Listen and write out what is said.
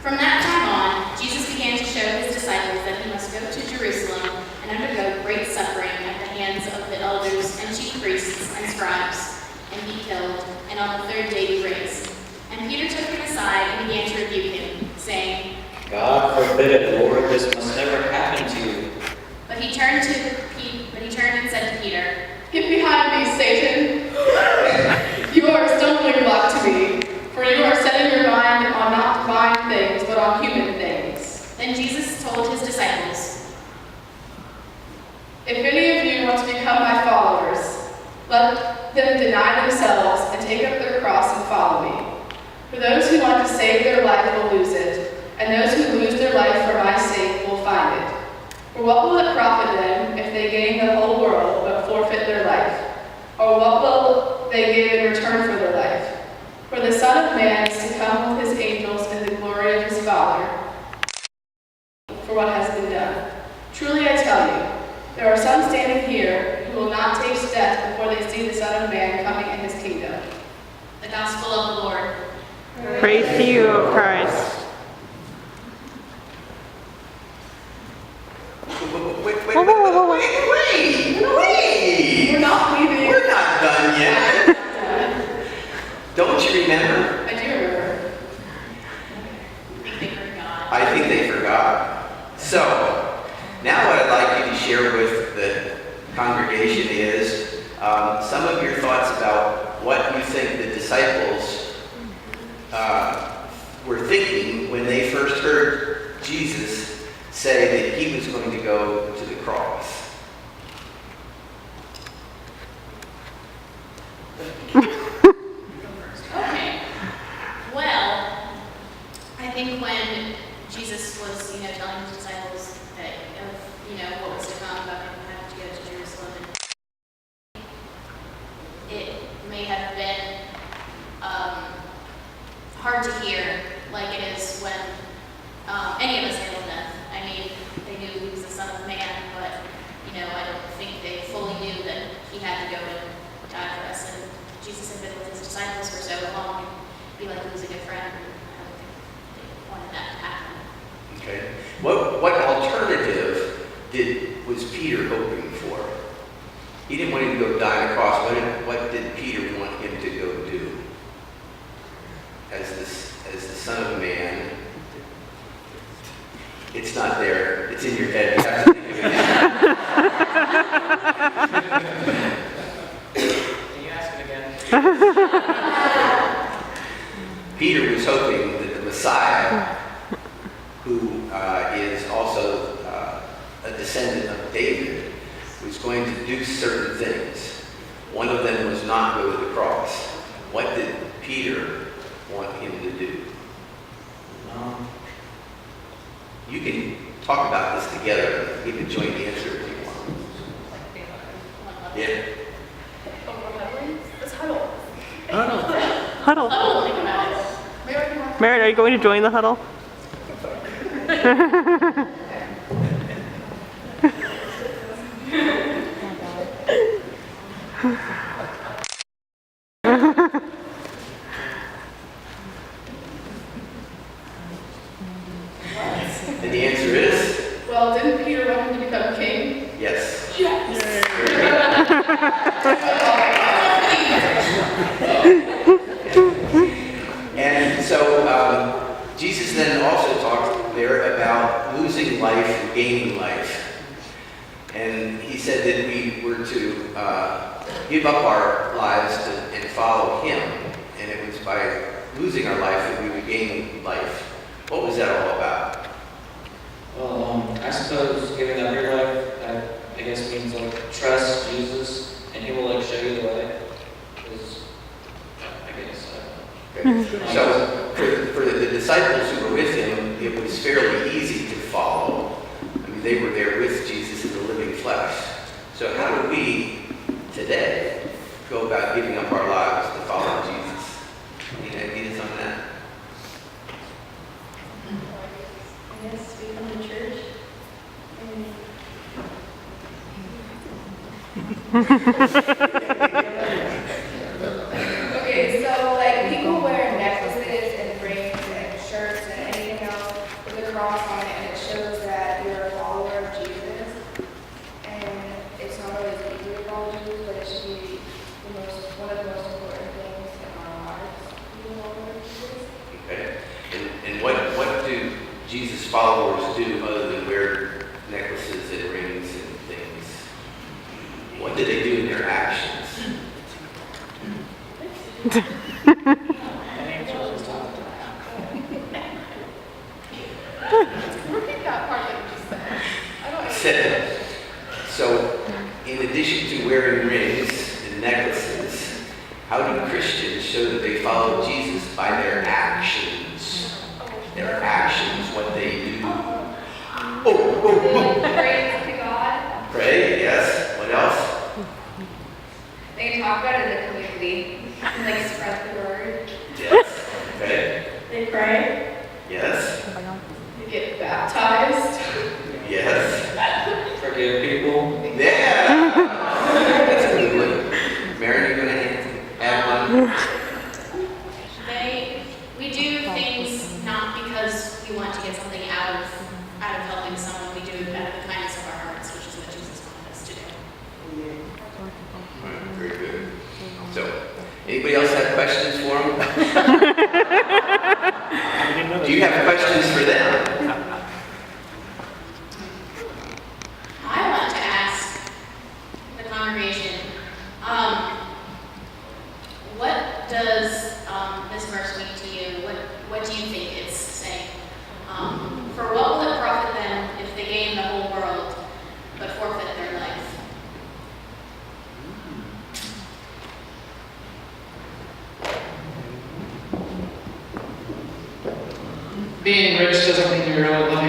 From that time on, Jesus began to show his disciples that he must go to Jerusalem and undergo great suffering at the hands of the elders and chief priests and scribes, and be killed, and on the third day be raised. And Peter took him aside and began to rebuke him, saying, God forbid it, Lord, this must never happen to you. But he turned and said to Peter, Get behind me, Satan! You are a stumbling block to me, for you are setting your mind on not divine things, but on human things. Then Jesus told his disciples, If any of you want to become my followers, let them deny themselves and take up their cross and follow me. For those who want to save their life will lose it, and those who lose their life for my sake will find it. For what will it profit them if they gain the whole world but forfeit their life? Or what will they give in return for their life? For the Son of Man is to come with his angels in the glory of his Father for what has been done. Truly I tell you, there are some standing here who will not taste death before they see the Son of Man coming in his kingdom. The Gospel of the Lord. Praise to you, O Christ. Wait. We're not leaving. We're not done yet. Don't you remember? I do remember. I think they forgot. So, now what I'd like you to share with the congregation is some of your thoughts about what you think the disciples were thinking when they first heard Jesus say that he was going to go to the cross. Okay. Well, I think when Jesus was, telling his disciples that what was to come about him having to go to Jerusalem, it may have been hard to hear, like it is when any of us handle death. I mean, they knew he was the Son of Man, but I don't think they fully knew that he had to go and die for us. And Jesus had been with his disciples for so long, and be like he was a good friend. And I don't think they wanted that to happen. Okay. What alternative was Peter hoping for? He didn't want him to go die on the cross. What did Peter want him to go do? As the Son of Man. It's not there. It's in your head. You have to think of it. Can you ask it again? Peter was hoping that the Messiah, who is also a descendant of David, was going to do certain things. One of them was not go to the cross. What did Peter want him to do? You can talk about this together. We can join the answer if you want. Yeah. Let's huddle. Huddle. Merritt, are you going to join the huddle? And the answer is? Well, didn't Peter want him to become king? Yes. Yes. And so Jesus then also talked there about losing life and gaining life. And he said that we were to give up our lives and follow him. And it was by losing our life that we would gain life. What was that all about? Well, I suppose giving up your life, I guess means trust Jesus, and he will show you the way. Because I guess. So for the disciples who were with him, it was fairly easy to follow. I mean, they were there with Jesus in the living flesh. So how do we today go about giving up our lives to follow Jesus? Any ideas on that? Yes, we come to church. Okay, so people wear necklaces and rings and cross on it, and it shows that you're a follower of Jesus. And it's not always easy to follow Jesus, but it should be one of the most important things in our lives, to be a follower of Jesus. Okay. And what do Jesus' followers do other than wear necklaces and rings and things? What do they do in their actions? Repeat that part that you just said. I don't Said, so, in addition to wearing rings and necklaces, how do Christians show that they follow Jesus? By their actions. Their actions, what they do. Praise to God. Pray, yes. What else? They can talk about it in the community and like spread the word. Yes. Okay. They pray. Yes. They get baptized. Yes. Forgive people. Yeah. That's a good one. Mary, you gonna add one? We do things not because we want to get something out of helping someone. We do it out of the kindness of our hearts, which is what Jesus wanted us to do. All right, very good. So, anybody else have questions for them? Do you have questions for them? I want to ask the congregation, what does this verse mean to you? What do you think it's saying? For what will it profit them if they gain the whole world but forfeit their life? Being rich doesn't mean you're really living